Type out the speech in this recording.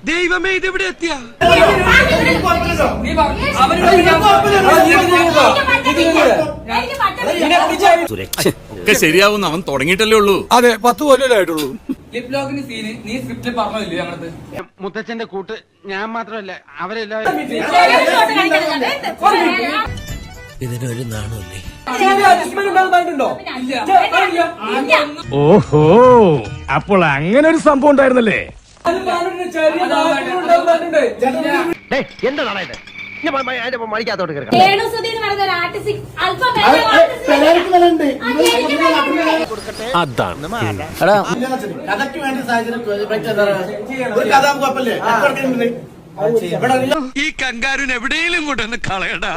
ദൈവമേ ഇതെവിടെ എത്തിയ ശരിയാവുന്ന അവൻ തുടങ്ങിയിട്ടല്ലേ ഉള്ളൂ. അതെ 10 കൊല്ലമായിട്ടുള്ളൂ. ലിപ്ലോഗിന് സീന് നീ സ്ക്രിപ്റ്റിൽ പറഞ്ഞില്ലേ ഞങ്ങളത്? മുത്തച്ഛന്റെ കൂട്ട് ഞാൻ മാത്രമല്ല അവരെല്ലാവരും. ഇതിനൊരു നാണല്ലേ? ഓഹോ, അപ്പോൾ അങ്ങനെ ഒരു സംഭവം ഉണ്ടായിരുന്നല്ലേ? എന്താണ് ഇത്? മടിക്കാത്തോട്ട് കിടക്കാം. അതാണ് കഥയ്ക്ക് വേണ്ടി ഈ കങ്കാരുൻ എവിടെയെങ്കിലും കൊണ്ടുവന്ന് കളയടാ.